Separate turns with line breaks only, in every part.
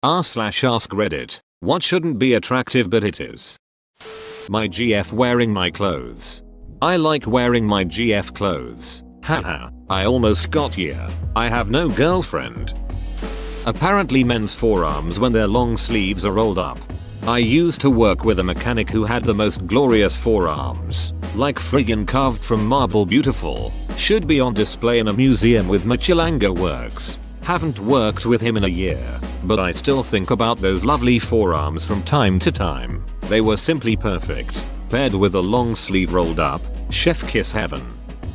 r/ask Reddit. What shouldn't be attractive but it is. My GF wearing my clothes. I like wearing my GF clothes. Haha, I almost got ya. I have no girlfriend. Apparently men's forearms when their long sleeves are rolled up. I used to work with a mechanic who had the most glorious forearms. Like friggin' carved from marble beautiful. Should be on display in a museum with Michelangelo works. Haven't worked with him in a year, but I still think about those lovely forearms from time to time. They were simply perfect. Paired with a long sleeve rolled up, chef kiss heaven.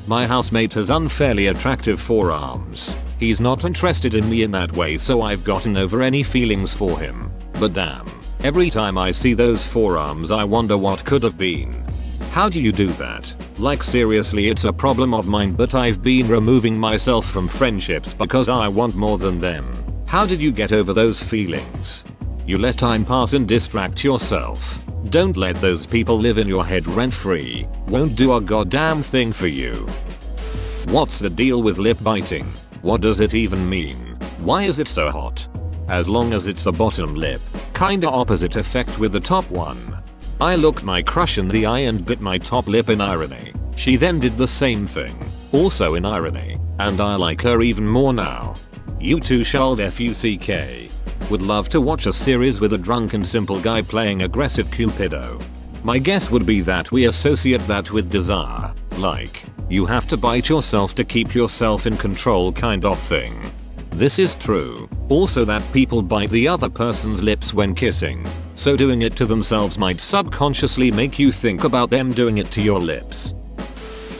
My housemate has unfairly attractive forearms. He's not interested in me in that way, so I've gotten over any feelings for him. But damn, every time I see those forearms I wonder what could have been. How do you do that? Like seriously, it's a problem of mine, but I've been removing myself from friendships because I want more than them. How did you get over those feelings? You let time pass and distract yourself. Don't let those people live in your head rent free. Won't do a goddamn thing for you. What's the deal with lip biting? What does it even mean? Why is it so hot? As long as it's the bottom lip. Kinda opposite effect with the top one. I looked my crush in the eye and bit my top lip in irony. She then did the same thing, also in irony, and I like her even more now. You too shall fuck. Would love to watch a series with a drunk and simple guy playing aggressive Cupido. My guess would be that we associate that with desire, like, you have to bite yourself to keep yourself in control kind of thing. This is true. Also that people bite the other person's lips when kissing, so doing it to themselves might subconsciously make you think about them doing it to your lips.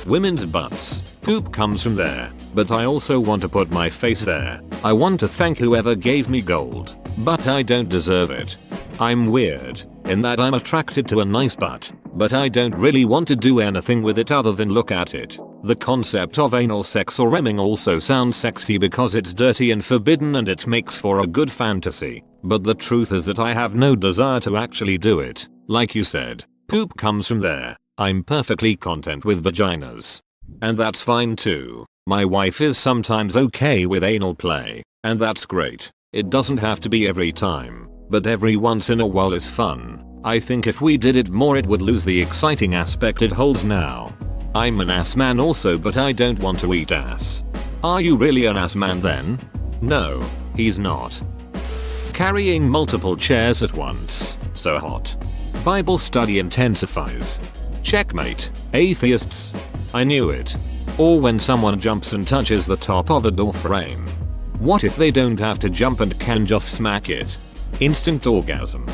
Women's butts. Poop comes from there, but I also want to put my face there. I want to thank whoever gave me gold, but I don't deserve it. I'm weird, in that I'm attracted to a nice butt, but I don't really want to do anything with it other than look at it. The concept of anal sex or remming also sounds sexy because it's dirty and forbidden and it makes for a good fantasy, but the truth is that I have no desire to actually do it. Like you said, poop comes from there. I'm perfectly content with vaginas. And that's fine too. My wife is sometimes okay with anal play, and that's great. It doesn't have to be every time, but every once in a while is fun. I think if we did it more it would lose the exciting aspect it holds now. I'm an ass man also, but I don't want to eat ass. Are you really an ass man then? No, he's not. Carrying multiple chairs at once. So hot. Bible study intensifies. Checkmate. Atheists. I knew it. Or when someone jumps and touches the top of a door frame. What if they don't have to jump and can just smack it? Instant orgasm.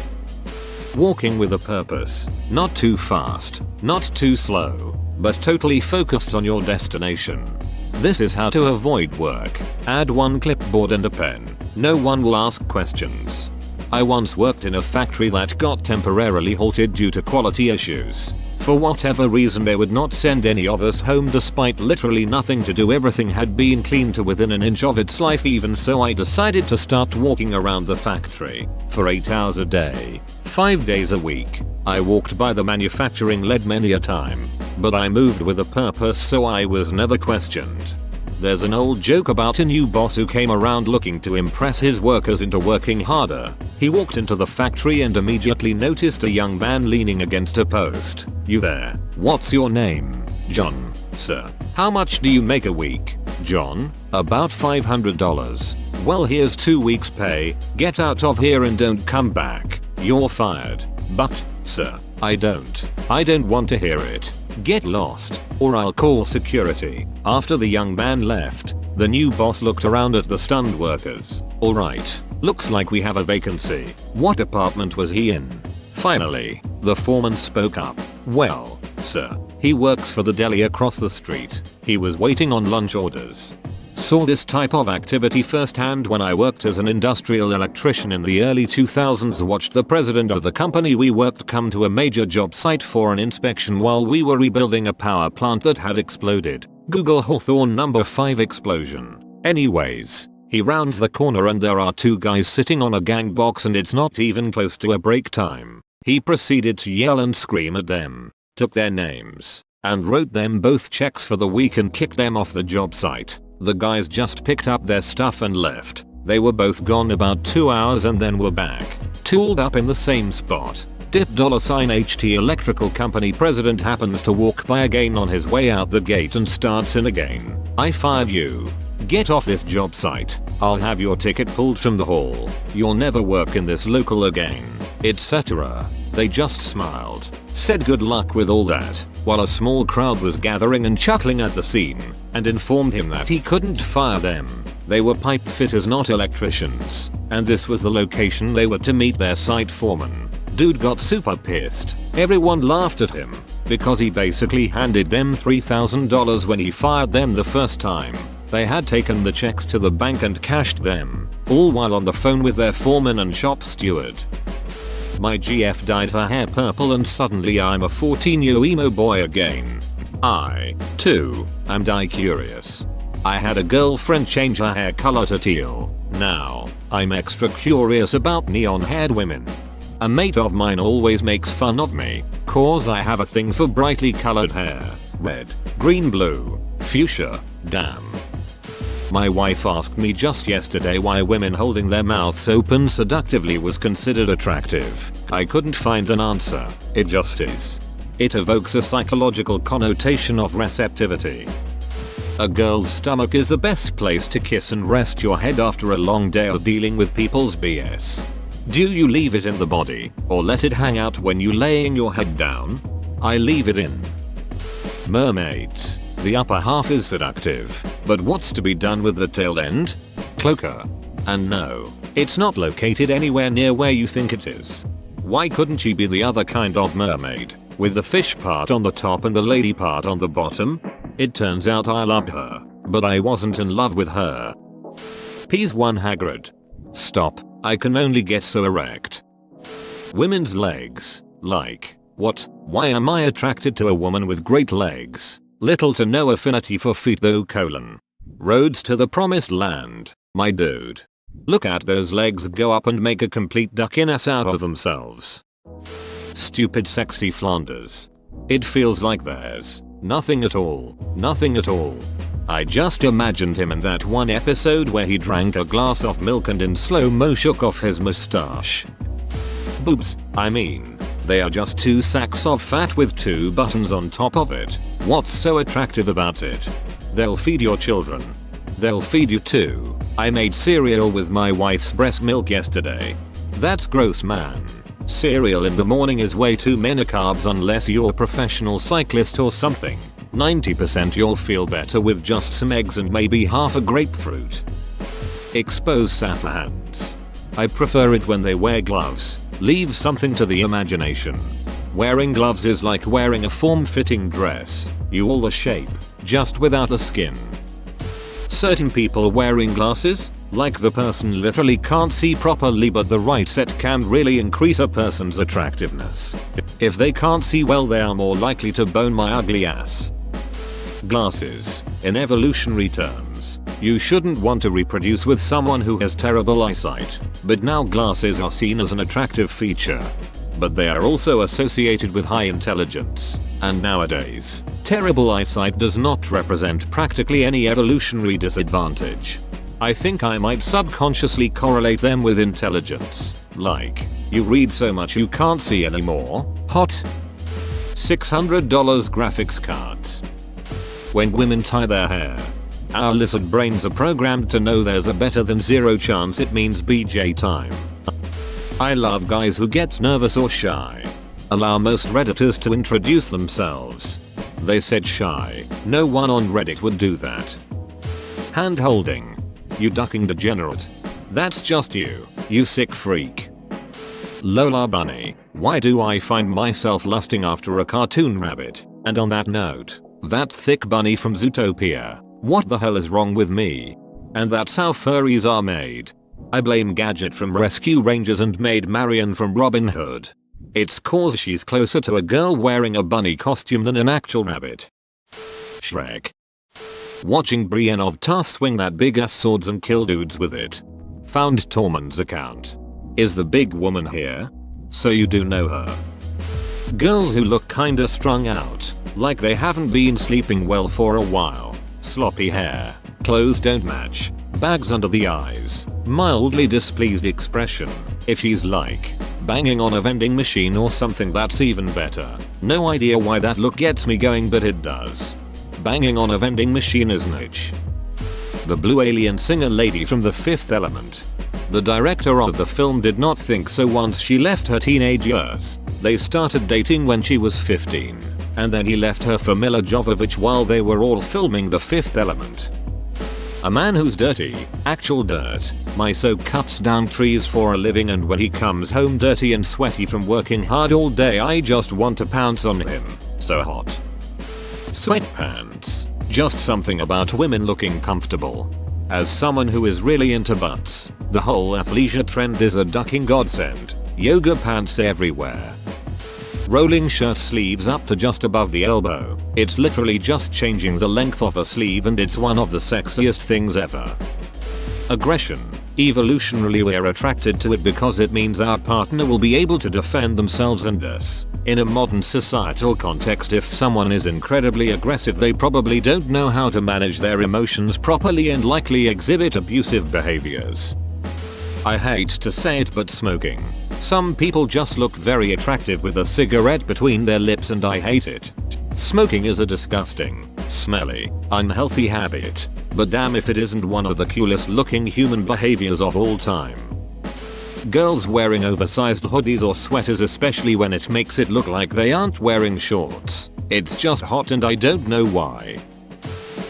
Walking with a purpose. Not too fast, not too slow, but totally focused on your destination. This is how to avoid work. Add one clipboard and a pen. No one will ask questions. I once worked in a factory that got temporarily halted due to quality issues. For whatever reason they would not send any of us home despite literally nothing to do. Everything had been cleaned to within an inch of its life. Even so, I decided to start walking around the factory for 8 hours a day, 5 days a week. I walked by the manufacturing lead many a time, but I moved with a purpose, so I was never questioned. There's an old joke about a new boss who came around looking to impress his workers into working harder. He walked into the factory and immediately noticed a young man leaning against a post. "You there? What's your name?" "John, sir." "How much do you make a week?" "John, about $500. "Well, here's 2 weeks pay. Get out of here and don't come back. You're fired." "But, sir, I don't want to hear it. Get lost, or I'll call security." After the young man left, the new boss looked around at the stunned workers. "Alright, looks like we have a vacancy. What department was he in?" Finally, the foreman spoke up. "Well, sir, he works for the deli across the street. He was waiting on lunch orders." Saw this type of activity firsthand when I worked as an industrial electrician in the early 2000s. Watched the president of the company we worked come to a major job site for an inspection while we were rebuilding a power plant that had exploded. Google Hawthorne number 5 explosion. Anyways, he rounds the corner and there are 2 guys sitting on a gang box and it's not even close to a break time. He proceeded to yell and scream at them, took their names, and wrote them both checks for the week and kicked them off the job site. The guys just picked up their stuff and left. They were both gone about 2 hours and then were back, tooled up in the same spot. Dip $HT Electrical Company president happens to walk by again on his way out the gate and starts in again. I fired you. Get off this job site. I'll have your ticket pulled from the hall. You'll never work in this local again, etc. They just smiled, said good luck with all that, while a small crowd was gathering and chuckling at the scene, and informed him that he couldn't fire them. They were pipe fitters, not electricians, and this was the location they were to meet their site foreman. Dude got super pissed. Everyone laughed at him, because he basically handed them $3,000 when he fired them the first time. They had taken the checks to the bank and cashed them, all while on the phone with their foreman and shop steward. My GF dyed her hair purple and suddenly I'm a 14-year emo boy again. I, too, am dye curious. I had a girlfriend change her hair color to teal. Now, I'm extra curious about neon-haired women. A mate of mine always makes fun of me, cause I have a thing for brightly colored hair. Red, green, blue, fuchsia, damn. My wife asked me just yesterday why women holding their mouths open seductively was considered attractive. I couldn't find an answer. It just is. It evokes a psychological connotation of receptivity. A girl's stomach is the best place to kiss and rest your head after a long day of dealing with people's BS. Do you leave it in the body, or let it hang out when you laying your head down? I leave it in. Mermaids. The upper half is seductive, but what's to be done with the tail end? Cloaca. And no, it's not located anywhere near where you think it is. Why couldn't she be the other kind of mermaid, with the fish part on the top and the lady part on the bottom? It turns out I loved her, but I wasn't in love with her. Ps 1 Hagrid. Stop, I can only get so erect. Women's legs. Like, what? Why am I attracted to a woman with great legs? Little to no affinity for feet though : roads to the promised land, my dude. Look at those legs go up and make a complete duck-in-ass out of themselves. Stupid sexy Flanders. It feels like there's nothing at all, nothing at all. I just imagined him in that one episode where he drank a glass of milk and in slow-mo shook off his mustache. Boobs, I mean, they are just 2 sacks of fat with 2 buttons on top of it. What's so attractive about it? They'll feed your children. They'll feed you too. I made cereal with my wife's breast milk yesterday. That's gross, man. Cereal in the morning is way too many carbs unless you're a professional cyclist or something. 90% you'll feel better with just some eggs and maybe half a grapefruit. Exposed sapphire hands. I prefer it when they wear gloves. Leave something to the imagination. Wearing gloves is like wearing a form-fitting dress. You all the shape, just without the skin. Certain people wearing glasses, like the person literally can't see properly but the right set can really increase a person's attractiveness. If they can't see well they are more likely to bone my ugly ass. Glasses. In evolutionary terms, you shouldn't want to reproduce with someone who has terrible eyesight, but now glasses are seen as an attractive feature. But they are also associated with high intelligence, and nowadays, terrible eyesight does not represent practically any evolutionary disadvantage. I think I might subconsciously correlate them with intelligence, like, you read so much you can't see anymore, hot. $600 graphics cards. When women tie their hair, our lizard brains are programmed to know there's a better than 0 chance it means BJ time. I love guys who get nervous or shy. Allow most redditors to introduce themselves. They said shy. No one on Reddit would do that. Hand holding. You ducking degenerate. That's just you, you sick freak. Lola Bunny. Why do I find myself lusting after a cartoon rabbit? And on that note, that thick bunny from Zootopia. What the hell is wrong with me? And that's how furries are made. I blame Gadget from Rescue Rangers and Maid Marian from Robin Hood. It's cause she's closer to a girl wearing a bunny costume than an actual rabbit. Shrek. Watching Brienne of Tarth swing that big ass swords and kill dudes with it. Found Tormund's account. Is the big woman here? So you do know her. Girls who look kinda strung out, like they haven't been sleeping well for a while. Sloppy hair, clothes don't match, bags under the eyes, Mildly displeased expression. If she's like banging on a vending machine or something, that's even better. No idea why that look gets me going, but it does. Banging on a vending machine is niche. The blue alien singer lady from The Fifth Element. The director of the film did not think so once she left her teenage years. They started dating when she was 15. And then he left her for Mila Jovovich while they were all filming The Fifth Element. A man who's dirty, actual dirt. My so cuts down trees for a living, and when he comes home dirty and sweaty from working hard all day, I just want to pounce on him. So hot. Sweatpants. Just something about women looking comfortable. As someone who is really into butts, the whole athleisure trend is a ducking godsend. Yoga pants everywhere. Rolling shirt sleeves up to just above the elbow. It's literally just changing the length of a sleeve, and it's one of the sexiest things ever. Aggression. Evolutionarily, we're attracted to it because it means our partner will be able to defend themselves and us. In a modern societal context, if someone is incredibly aggressive, they probably don't know how to manage their emotions properly and likely exhibit abusive behaviors. I hate to say it, but smoking. Some people just look very attractive with a cigarette between their lips, and I hate it. Smoking is a disgusting, smelly, unhealthy habit, but damn if it isn't one of the coolest looking human behaviors of all time. Girls wearing oversized hoodies or sweaters, especially when it makes it look like they aren't wearing shorts. It's just hot, and I don't know why.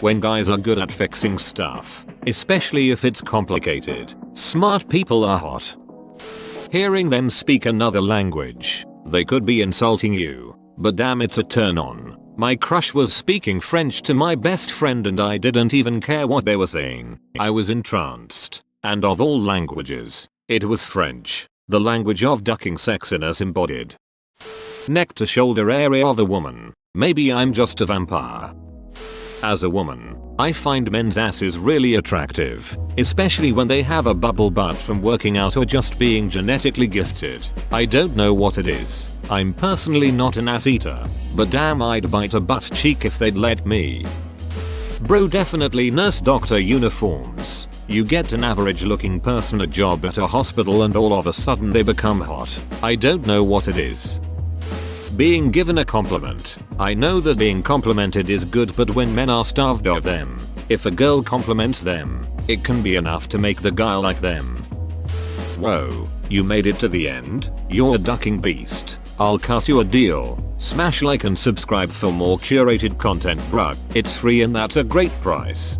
When guys are good at fixing stuff, especially if it's complicated, smart people are hot. Hearing them speak another language, they could be insulting you, but damn, it's a turn on. My crush was speaking French to my best friend, and I didn't even care what they were saying. I was entranced. And of all languages, it was French, the language of ducking sexiness embodied. Neck to shoulder area of a woman. Maybe I'm just a vampire. As a woman, I find men's asses really attractive, especially when they have a bubble butt from working out or just being genetically gifted. I don't know what it is. I'm personally not an ass eater, but damn, I'd bite a butt cheek if they'd let me. Bro, definitely nurse doctor uniforms. You get an average looking person a job at a hospital, and all of a sudden they become hot. I don't know what it is. Being given a compliment. I know that being complimented is good, but when men are starved of them, if a girl compliments them, it can be enough to make the guy like them. Whoa, you made it to the end? You're a ducking beast. I'll cut you a deal. Smash like and subscribe for more curated content, bruh. It's free and that's a great price.